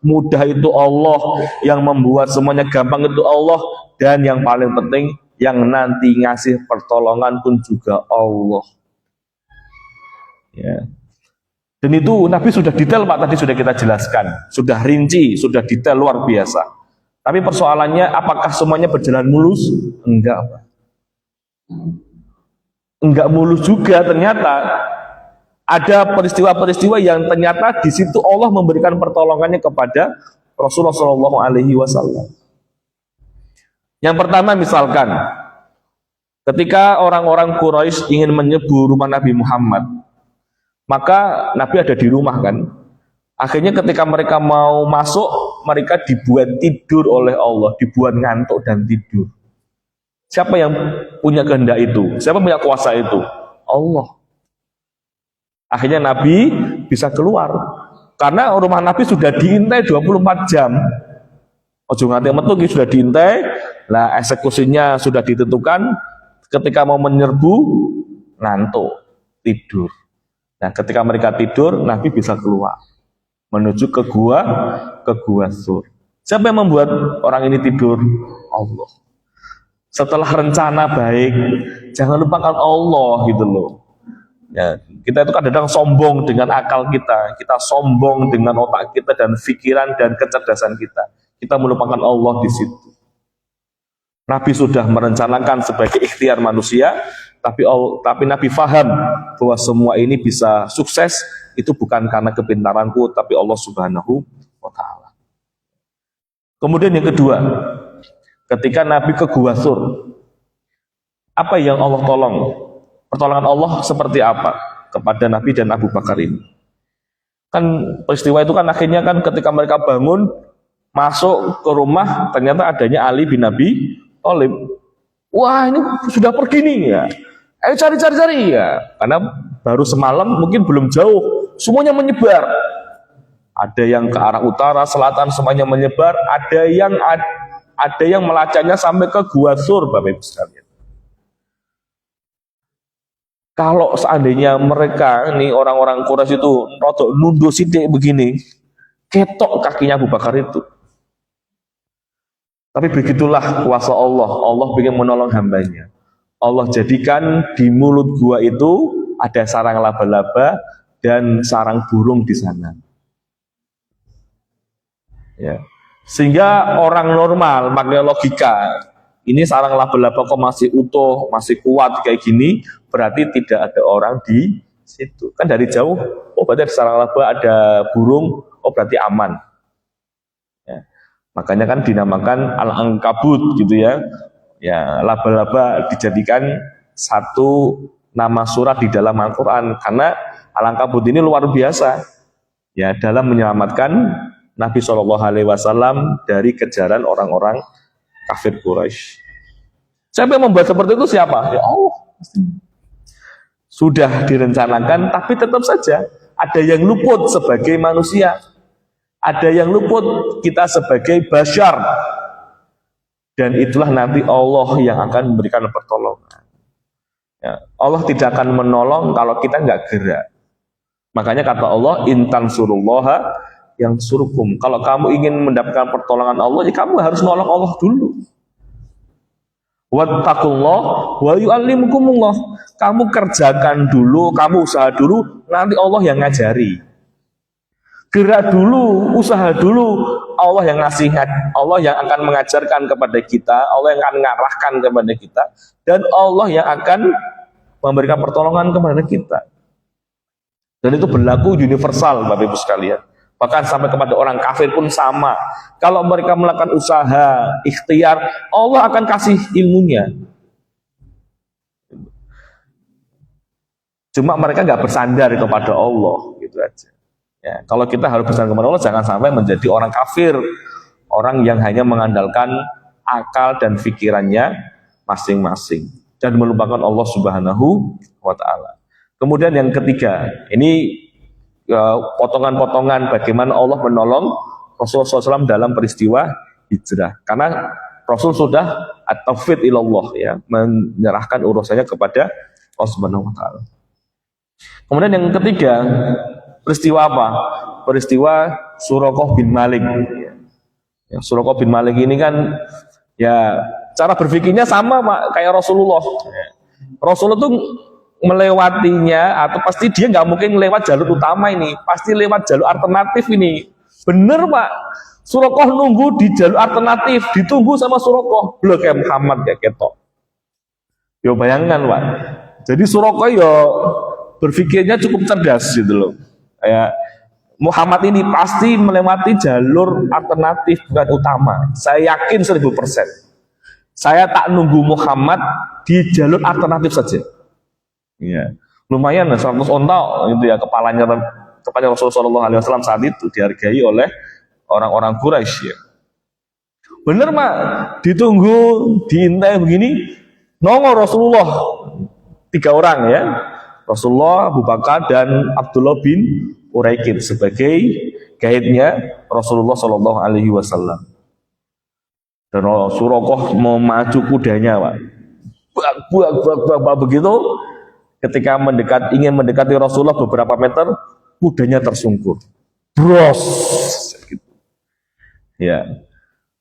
mudah itu Allah, yang membuat semuanya gampang itu Allah, dan yang paling penting yang nanti ngasih pertolongan pun juga Allah. Ya. Dan itu Nabi sudah detail Pak, tadi sudah kita jelaskan, sudah rinci, sudah detail luar biasa. Tapi persoalannya apakah semuanya berjalan mulus? Enggak Pak. Enggak mulus juga ternyata. Ada peristiwa-peristiwa yang ternyata di situ Allah memberikan pertolongannya kepada Rasulullah Shallallahu Alaihi Wasallam. Yang pertama misalkan, ketika orang-orang Quraisy ingin menyerbu rumah Nabi Muhammad, maka Nabi ada di rumah kan. Akhirnya ketika mereka mau masuk, mereka dibuat tidur oleh Allah, dibuat ngantuk dan tidur. Siapa yang punya kehendak itu? Siapa punya kuasa itu? Allah. Akhirnya Nabi bisa keluar. Karena rumah Nabi sudah diintai 24 jam. Ojo nganti metu sudah diintai Nah, eksekusinya sudah ditentukan, ketika mau menyerbu, ngantuk, tidur. Nah, ketika mereka tidur, Nabi bisa keluar menuju ke gua Sur. Siapa yang membuat orang ini tidur? Allah. Setelah rencana baik, jangan lupakan Allah gitu loh. Ya, kita itu kadang-kadang sombong dengan akal kita sombong dengan otak kita dan pikiran dan kecerdasan kita. Kita melupakan Allah di situ. Nabi sudah merencanakan sebagai ikhtiar manusia, tapi Nabi faham bahwa semua ini bisa sukses itu bukan karena kepintaranku, tapi Allah Subhanahu wa Ta'ala. Kemudian yang kedua, ketika Nabi ke Gua Sur, apa yang Allah tolong? Pertolongan Allah seperti apa kepada Nabi dan Abu Bakar ini? Kan peristiwa itu kan akhirnya kan ketika mereka bangun masuk ke rumah, ternyata adanya Ali bin Abi Thalib. Wah, ini sudah pergi nih ya. Ayo cari ya. Karena baru semalam mungkin belum jauh, semuanya menyebar. Ada yang ke arah utara, selatan semuanya menyebar, ada yang melacaknya sampai ke Gua Sur, Bapak Ibu sekalian. Kalau seandainya mereka nih orang-orang Quraisy itu rodok nunduk sidik begini, ketok kakinya Abu Bakar itu. Tapi begitulah kuasa Allah. Allah ingin menolong hambanya. Allah jadikan di mulut gua itu ada sarang laba-laba dan sarang burung di sana. Ya. Sehingga orang normal pakai logika, ini sarang laba-laba kok masih utuh, masih kuat kayak gini, berarti tidak ada orang di situ. Kan dari jauh, oh berarti ada sarang laba, ada burung, oh berarti aman. Ya. Makanya kan dinamakan al-ankabut gitu ya. Ya, laba-laba dijadikan satu nama surat di dalam Al-Qur'an karena al-ankabut ini luar biasa. Ya, dalam menyelamatkan Nabi SAW dari kejaran orang-orang kafir Quraisy. Siapa yang membuat seperti itu? Siapa? Ya Allah. Sudah direncanakan, tapi tetap saja ada yang luput sebagai manusia. Ada yang luput kita sebagai bashar. Dan itulah nanti Allah yang akan memberikan pertolongan. Ya, Allah tidak akan menolong kalau kita nggak gerak. Makanya kata Allah, intan surullaha yang surukum. Kalau kamu ingin mendapatkan pertolongan Allah, ya kamu harus nolong Allah dulu. Wattaqullah wa yu'allimukumullah. Kamu kerjakan dulu, kamu usaha dulu, nanti Allah yang ngajari. Gerak dulu, usaha dulu, Allah yang ngasih, Allah yang akan mengajarkan kepada kita, Allah yang akan mengarahkan kepada kita, dan Allah yang akan memberikan pertolongan kepada kita. Dan itu berlaku universal, Bapak Ibu sekalian. Bahkan sampai kepada orang kafir pun sama. Kalau mereka melakukan usaha, ikhtiar, Allah akan kasih ilmunya. Cuma mereka nggak bersandar kepada Allah, gitu aja. Ya, kalau kita harus bersandar kepada Allah, jangan sampai menjadi orang kafir, orang yang hanya mengandalkan akal dan pikirannya masing-masing dan melupakan Allah Subhanahu wa Ta'ala. Kemudian yang ketiga, ini potongan-potongan bagaimana Allah menolong Rasulullah SAW dalam peristiwa hijrah. Karena Rasul sudah at-tawfid ilallah, ya, menyerahkan urusannya kepada Allah Subhanahu wa Ta'ala. Kemudian yang ketiga, peristiwa apa? Peristiwa Suraqah bin Malik. Ya, Suraqah bin Malik ini kan ya cara berpikirnya sama kayak Rasulullah. Ya. Rasulullah tuh melewatinya atau pasti dia nggak mungkin lewat jalur utama ini, pasti lewat jalur alternatif ini. Bener Pak, Suraqah nunggu di jalur alternatif, ditunggu sama Suraqah. Belum kayak Muhammad kayak ketok. Yo bayangkan Pak. Jadi Suraqah yo berpikirnya cukup cerdas gitu loh. Kayak Muhammad ini pasti melewati jalur alternatif bukan utama. Saya yakin 1000%. Saya tak nunggu Muhammad di jalur alternatif saja. Ya, lumayan 100 onta gitu ya kepalanya Rasulullah SAW saat itu dihargai oleh orang-orang Quraisy. Ya. Bener Mak, ditunggu diintai begini, nongol Rasulullah 3 orang ya. Rasulullah, Abu Bakar dan Abdullah bin Uraikid sebagai guide-nya Rasulullah SAW. Dan Surakoh memacu kudanya, Pak. Buak begitu. Ketika ingin mendekati Rasulullah beberapa meter, kudanya tersungkur. Bros. Gitu. Ya.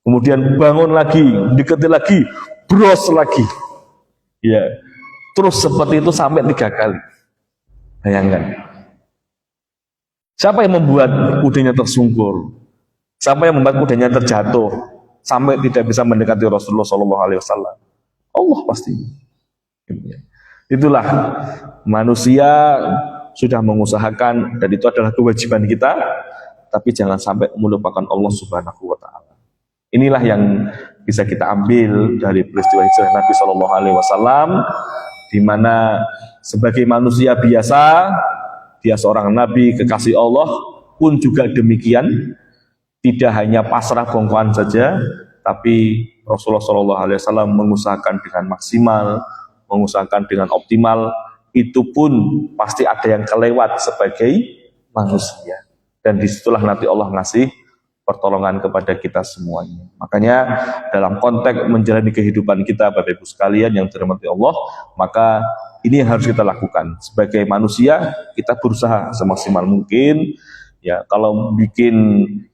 Kemudian bangun lagi, dekati lagi, bros lagi. Ya. Terus seperti itu sampai 3 kali. Bayangkan. Siapa yang membuat kudanya tersungkur? Siapa yang membuat kudanya terjatuh sampai tidak bisa mendekati Rasulullah SAW? Allah pasti. Itulah manusia sudah mengusahakan, dan itu adalah kewajiban kita, tapi jangan sampai melupakan Allah Subhanahu wa Ta'ala. Inilah yang bisa kita ambil dari peristiwa hijrah Nabi SAW, di mana sebagai manusia biasa, dia seorang Nabi kekasih Allah pun juga demikian, tidak hanya pasrah bongkohan saja, tapi Rasulullah SAW mengusahakan dengan maksimal, mengusahakan dengan optimal. Itu pun pasti ada yang kelewat sebagai manusia, dan disitulah nanti Allah ngasih pertolongan kepada kita semuanya. Makanya dalam konteks menjalani kehidupan kita, Bapak Ibu sekalian yang dirahmati Allah, maka ini yang harus kita lakukan. Sebagai manusia, kita berusaha semaksimal mungkin. Ya, kalau bikin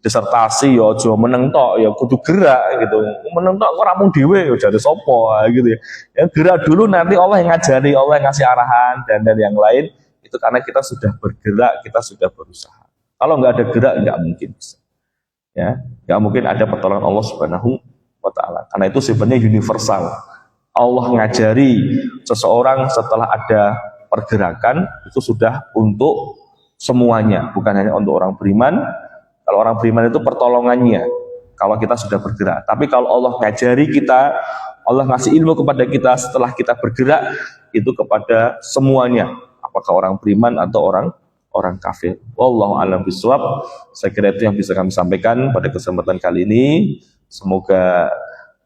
disertasi ya aja meneng tok, ya kudu gerak gitu. Meneng tok kok rampung dhewe ya jare sapa gitu ya. Ya gerak dulu, nanti Allah yang ngajari, Allah yang ngasih arahan dan yang lain. Itu karena kita sudah bergerak, kita sudah berusaha. Kalau nggak ada gerak nggak mungkin bisa. Ya, nggak mungkin ada pertolongan Allah Subhanahu wa Ta'ala. Karena itu sifatnya universal. Allah ngajari seseorang setelah ada pergerakan itu sudah untuk semuanya, bukan hanya untuk orang beriman. Kalau orang beriman itu pertolongannya kalau kita sudah bergerak. Tapi kalau Allah ngajari kita, Allah ngasih ilmu kepada kita setelah kita bergerak, itu kepada semuanya, apakah orang beriman atau orang kafir. Wallahu a'lam bishawab. Saya kira itu yang bisa kami sampaikan pada kesempatan kali ini. Semoga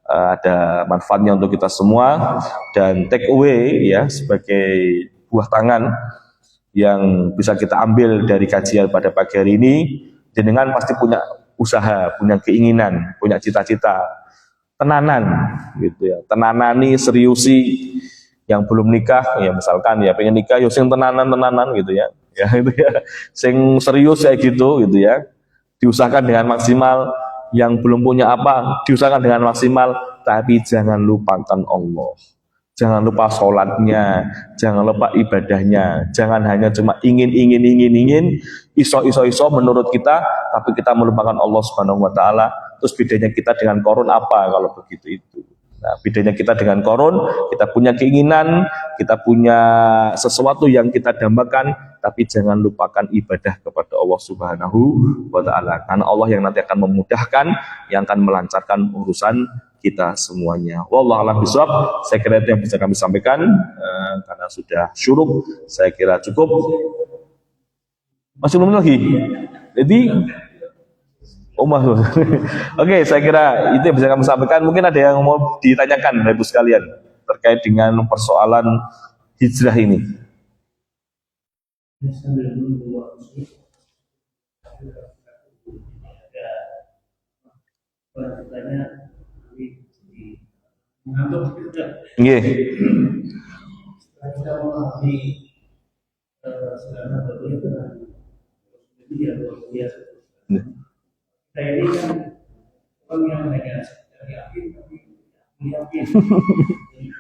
ada manfaatnya untuk kita semua, dan take away ya sebagai buah tangan yang bisa kita ambil dari kajian pada pagi hari ini. Jenengan pasti punya usaha, punya keinginan, punya cita-cita, tenanan gitu ya, tenanani, seriusi. Yang belum nikah ya misalkan ya pengen nikah, yo sing tenanan gitu ya itu ya, sing serius kayak gitu ya, diusahakan dengan maksimal. Yang belum punya apa, diusahakan dengan maksimal, tapi jangan lupakan Allah. Jangan lupa sholatnya, jangan lupa ibadahnya, jangan hanya cuma ingin, iso menurut kita, tapi kita melupakan Allah Subhanahu wa Ta'ala. Terus bedanya kita dengan korun apa kalau begitu itu? Nah, bedanya kita dengan korun, kita punya keinginan, kita punya sesuatu yang kita dambakan, tapi jangan lupakan ibadah kepada Allah Subhanahu wa Ta'ala. Karena Allah yang nanti akan memudahkan, yang akan melancarkan urusan kita semuanya. Wallahu a'lam bishawab. Saya kira itu yang bisa kami sampaikan, karena sudah syuruk, saya kira cukup. Masih belum lagi. Jadi Oke, saya kira itu yang bisa kami sampaikan. Mungkin ada yang mau ditanyakan Bapak Ibu sekalian terkait dengan persoalan hijrah ini. Nggih. Saya ini kan orang yang hanya sekedar yakin, tapi yakin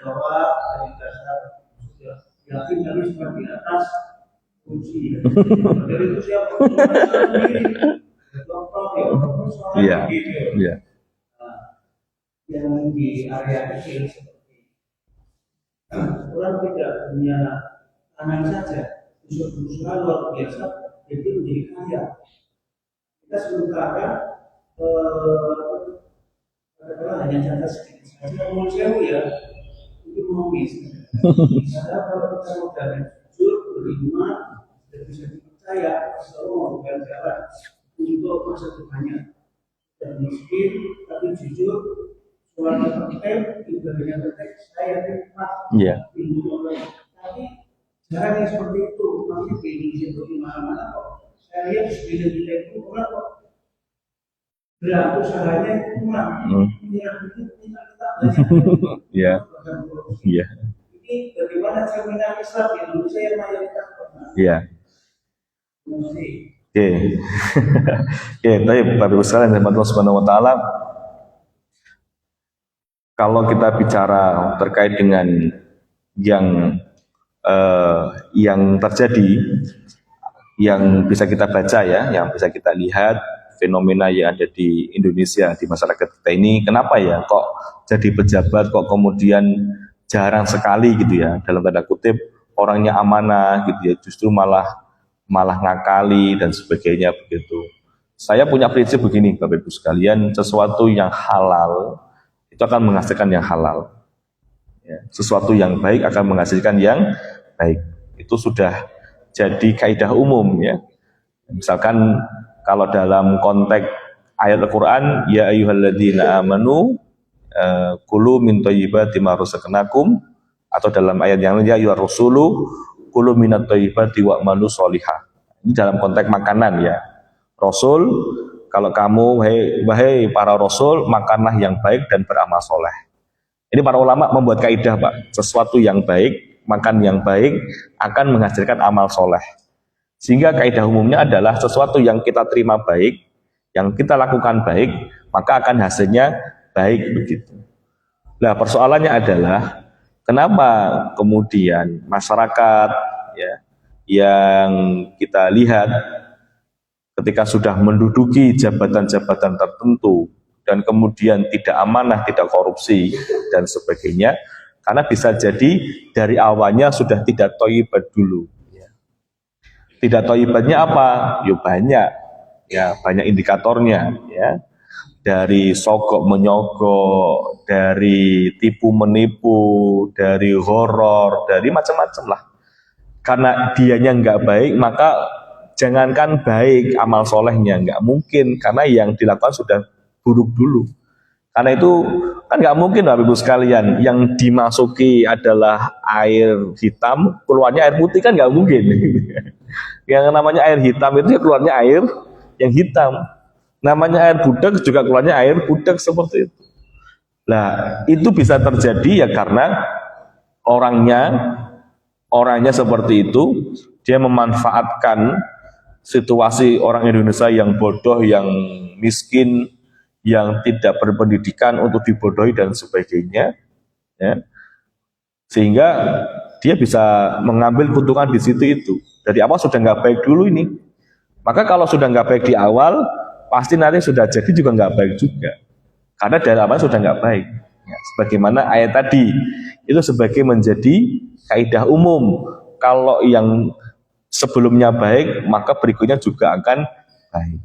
bahwa dari dasar sudah yakin tapi sudah di atas kunci. Dari itu siapa? Iya. Yang di area kecil seperti orang tidak punya tangan saja, usaha luar biasa, jadi menjadi kaya. Kita sementara hanya jatah sedikit saja, mau jauh ya, itu mau bisa. Karena kalau kita sudah jujur, beriman, dan bisa dipercaya, selalu membuka jalan untuk masa depannya. Dan miskin, tapi jujur, suaranya terkait, ibadahnya terkait, saya nikmat, tapi jarang yang seperti itu, makanya di Indonesia itu di mana-mana kok. Saya lihat di sepeda itu orang kok berat usahanya kurang, Ya, iya, Ini bagaimana cerminan Islam di Indonesia yang mayoritas iya. muslim. Oke. Oke, baik Bapak Ibu sekalian dan Allah Subhanahu wa taala, kalau kita bicara terkait dengan yang yang terjadi, yang bisa kita baca ya, yang bisa kita lihat fenomena yang ada di Indonesia, di masyarakat kita ini, kenapa ya kok jadi pejabat kok kemudian jarang sekali gitu ya, dalam tanda kutip orangnya amanah gitu ya, justru malah ngakali dan sebagainya begitu. Saya punya prinsip begini Bapak Ibu sekalian, sesuatu yang halal itu akan menghasilkan yang halal. Ya, sesuatu yang baik akan menghasilkan yang baik. Itu sudah jadi kaidah umum ya. Misalkan kalau dalam konteks ayat Al-Qur'an, ya ayyuhalladzina amanu kulu min thayyibati ma razaqnakum, atau dalam ayat yang lain ya ayyuhar rasulu kulu minat thayyibati wa'malu sholihah. Ini dalam konteks makanan ya. Rasul, kalau kamu wahai para rasul, makanlah yang baik dan beramal soleh. Ini para ulama membuat kaidah Pak, sesuatu yang baik, makan yang baik akan menghasilkan amal soleh. Sehingga kaidah umumnya adalah sesuatu yang kita terima baik, yang kita lakukan baik, maka akan hasilnya baik begitu. Nah persoalannya adalah kenapa kemudian masyarakat ya, yang kita lihat ketika sudah menduduki jabatan-jabatan tertentu dan kemudian tidak amanah, tidak korupsi dan sebagainya, karena bisa jadi dari awalnya sudah tidak thayyibat dulu. Tidak thayyibatnya apa? Ya banyak, ya banyak indikatornya, ya dari sogok menyogok, dari tipu menipu, dari horor, dari macam-macam lah. Karena dianya nggak baik, maka jangankan baik amal solehnya nggak mungkin, karena yang dilakukan sudah buruk dulu. Karena itu kan nggak mungkin Bapak Ibu sekalian, yang dimasuki adalah air hitam, keluarnya air putih kan nggak mungkin. Yang namanya air hitam itu ya keluarnya air yang hitam. Namanya air budak juga keluarnya air budak seperti itu. Nah itu bisa terjadi ya karena orangnya seperti itu, dia memanfaatkan situasi orang Indonesia yang bodoh, yang miskin, yang tidak berpendidikan untuk dibodohi dan sebagainya, ya. Sehingga dia bisa mengambil keuntungan di situ itu. Dari awal sudah nggak baik dulu ini. Maka kalau sudah nggak baik di awal, pasti nanti sudah jadi juga nggak baik juga. Karena dari awal sudah nggak baik. Ya, sebagaimana ayat tadi, itu sebagai menjadi kaidah umum. Kalau yang sebelumnya baik, maka berikutnya juga akan baik.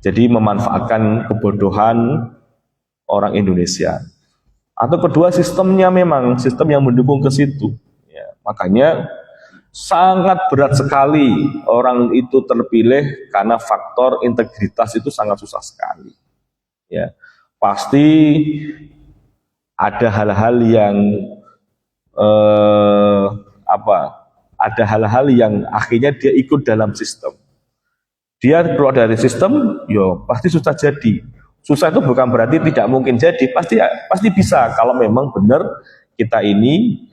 Jadi memanfaatkan kebodohan orang Indonesia. Atau kedua, sistemnya memang sistem yang mendukung ke situ. Ya, makanya sangat berat sekali orang itu terpilih karena faktor integritas itu sangat susah sekali. Ya, pasti ada hal-hal yang ada hal-hal yang akhirnya dia ikut dalam sistem. Dia keluar dari sistem, yo pasti susah jadi. Susah itu bukan berarti tidak mungkin jadi, pasti bisa kalau memang benar kita ini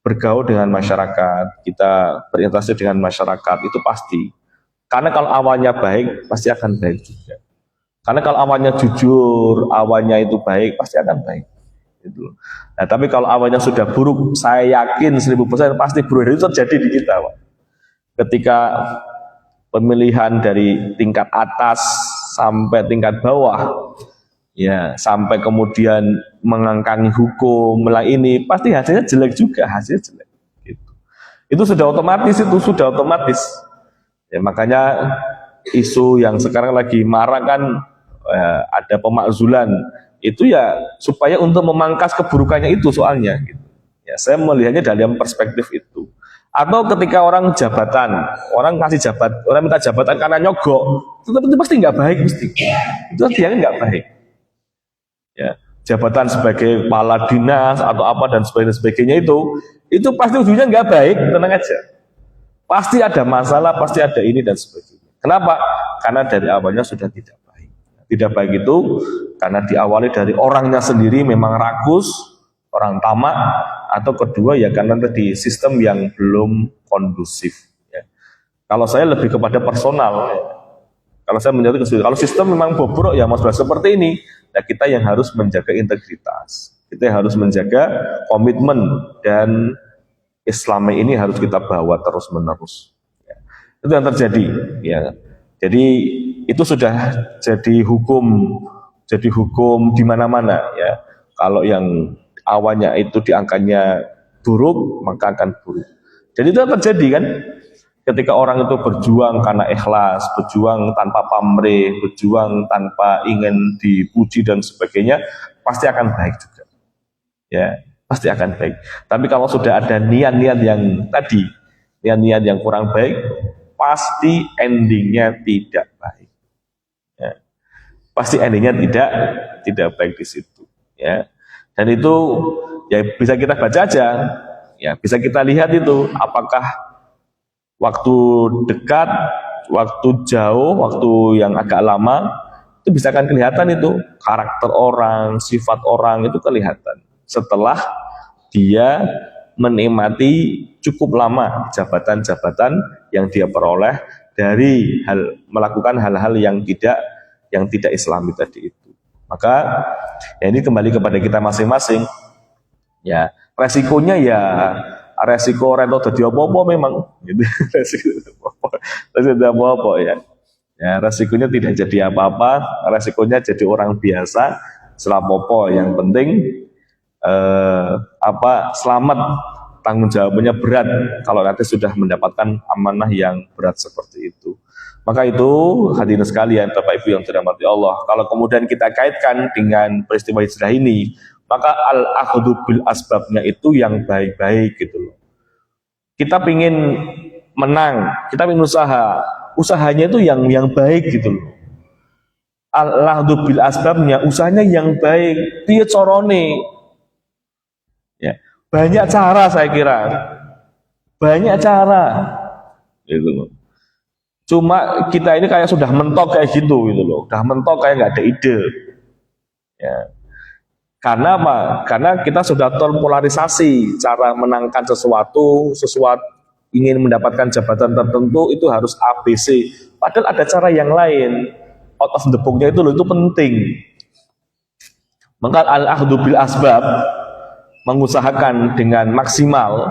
bergaul dengan masyarakat, kita berinteraksi dengan masyarakat, itu pasti. Karena kalau awalnya baik, pasti akan baik juga. Karena kalau awalnya jujur, awalnya itu baik, pasti akan baik. Gitu. Nah, tapi kalau awalnya sudah buruk, saya yakin 1000% pasti buruk. Itu terjadi di kita, Pak. Ketika pemilihan dari tingkat atas sampai tingkat bawah, ya sampai kemudian mengangkangi hukum, mulai ini pasti hasilnya jelek juga, hasilnya jelek. Gitu. Itu sudah otomatis. Ya, makanya isu yang sekarang lagi marah kan ada pemakzulan, itu ya supaya untuk memangkas keburukannya itu soalnya. Gitu. Ya, saya melihatnya dalam perspektif itu. Atau ketika orang jabatan, orang minta jabatan karena nyogok, itu pasti nggak baik, mesti. Itu artinya nggak baik. Ya, jabatan sebagai kepala dinas atau apa dan sebagainya itu pasti ujungnya nggak baik, tenang aja. Pasti ada masalah, pasti ada ini dan sebagainya. Kenapa? Karena dari awalnya sudah tidak baik. Tidak baik itu karena diawali dari orangnya sendiri memang rakus, orang tamak, atau kedua ya karena tadi sistem yang belum kondusif. Ya. Kalau saya lebih kepada personal, ya. Kalau saya menjadi kalau sistem memang bobrok ya mas Bas seperti ini, nah kita yang harus menjaga integritas, kita yang harus menjaga komitmen dan Islam ini harus kita bawa terus menerus. Ya. Itu yang terjadi. Ya. Jadi itu sudah jadi hukum di mana-mana ya. Kalau yang awalnya itu diangkanya buruk maka akan buruk. Jadi itu terjadi kan? Ketika orang itu berjuang karena ikhlas, berjuang tanpa pamrih, berjuang tanpa ingin dipuji dan sebagainya, pasti akan baik juga. Ya, pasti akan baik. Tapi kalau sudah ada niat-niat yang tadi, niat-niat yang kurang baik, pasti endingnya tidak baik. Ya. Pasti endingnya tidak baik di situ. Ya. Dan itu ya bisa kita baca aja, ya bisa kita lihat itu apakah waktu dekat, waktu jauh, waktu yang agak lama, itu bisa kan kelihatan itu karakter orang, sifat orang itu kelihatan setelah dia menikmati cukup lama jabatan-jabatan yang dia peroleh dari melakukan hal-hal yang tidak Islami tadi itu. Maka ya ini kembali kepada kita masing-masing. Ya, resikonya ya resiko rento dadi apa-apa memang gitu. Resiko apa-apa ya. Ya, resikonya tidak jadi apa-apa, resikonya jadi orang biasa, selapopo yang penting selamat, tanggung jawabnya berat kalau nanti sudah mendapatkan amanah yang berat seperti itu. Maka itu hadirin sekalian Bapak Ibu yang dirahmati Allah, kalau kemudian kita kaitkan dengan peristiwa hijrah ini, maka al-akhdhu bil asbabnya itu yang baik-baik gitu loh. Kita pingin menang, kita pingin usahanya itu yang baik gitu loh. Al-akhdhu bil asbabnya, usahanya yang baik, piye carane? Ya, banyak cara saya kira. Banyak cara. Gitu loh. Cuma kita ini kayak sudah mentok kayak gitu loh. Udah mentok kayak nggak ada ide. Ya. Karena apa? Karena kita sudah terpolarisasi cara menangkan sesuatu ingin mendapatkan jabatan tertentu itu harus ABC. Padahal ada cara yang lain. Out of the box-nya itu loh, itu penting. Maka al-akhdhu bil asbab, mengusahakan dengan maksimal,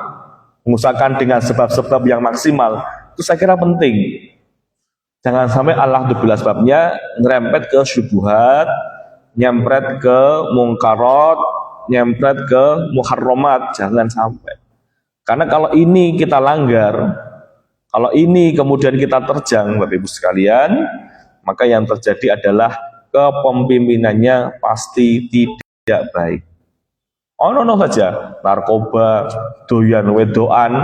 mengusahakan dengan sebab-sebab yang maksimal, itu saya kira penting. Jangan sampai al-akhdhu bil asbabnya ngerempet ke syubhat, nyempret ke mungkarat, nyempret ke muharramat, jangan sampai. Karena kalau ini kita langgar, kalau ini kemudian kita terjang Bapak Ibu sekalian, maka yang terjadi adalah kepemimpinannya pasti tidak baik. Ono saja narkoba, doyan wedoan,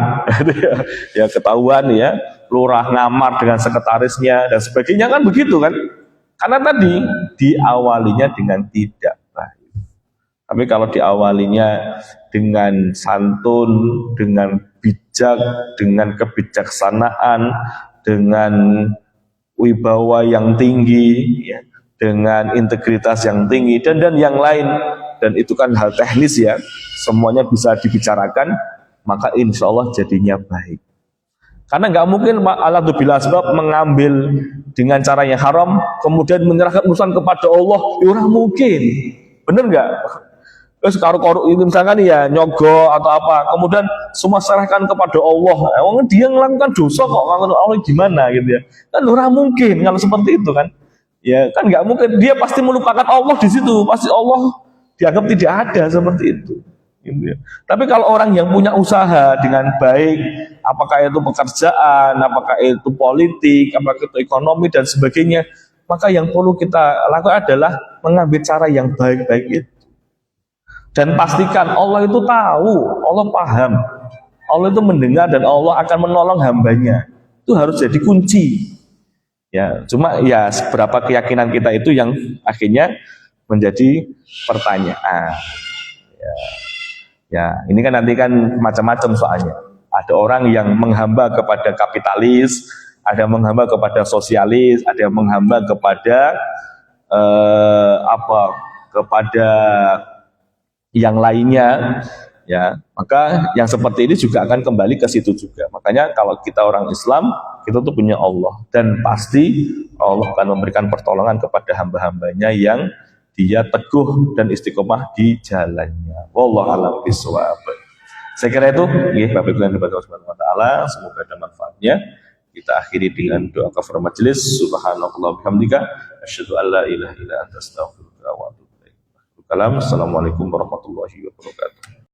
ya ketahuan ya, lurah ngamar dengan sekretarisnya dan sebagainya kan begitu kan? Karena tadi diawalinya dengan tidak baik. Tapi kalau diawalinya dengan santun, dengan bijak, dengan kebijaksanaan, dengan wibawa yang tinggi, ya, dengan integritas yang tinggi dan yang lain, dan itu kan hal teknis ya, semuanya bisa dibicarakan, maka insya Allah jadinya baik. Karena nggak mungkin al-akhdhu bil asbab mengambil dengan cara yang haram kemudian menyerahkan urusan kepada Allah, ya ora mungkin, bener nggak? Terus karu-karu itu misalkan ya nyogo atau apa, kemudian semua serahkan kepada Allah. Dia melakukan dosa kok, Allah gimana gitu ya? Kan ora mungkin kalau seperti itu kan? Ya kan nggak mungkin, dia pasti melupakan Allah di situ, pasti Allah dianggap tidak ada seperti itu. Gitu ya. Tapi kalau orang yang punya usaha dengan baik, apakah itu pekerjaan, apakah itu politik, apakah itu ekonomi dan sebagainya, maka yang perlu kita lakukan adalah mengambil cara yang baik-baik itu. Dan pastikan Allah itu tahu, Allah paham, Allah itu mendengar dan Allah akan menolong hambanya. Itu harus jadi kunci. Ya, cuma ya seberapa keyakinan kita itu yang akhirnya menjadi pertanyaan. Ya, ini kan nanti kan macam-macam soalnya. Ada orang yang menghamba kepada kapitalis, ada yang menghamba kepada sosialis, ada yang menghamba kepada apa kepada yang lainnya, ya, maka yang seperti ini juga akan kembali ke situ juga. Makanya kalau kita orang Islam, kita tuh punya Allah, dan pasti Allah akan memberikan pertolongan kepada hamba-hambanya yang dia teguh dan istiqomah di jalannya. Wallahu a'lam bishawab. Saya kira itu, ya, Bapak Ibu yang diberkahi Allah Subhanahu wa taala, semoga ada manfaatnya. Kita akhiri dengan doa kafaratul majelis. Subhanallah bihamdika asyhadu an la ilaha illa anta astaghfiruka wa atubu ilaik. Assalamualaikum warahmatullahi wabarakatuh.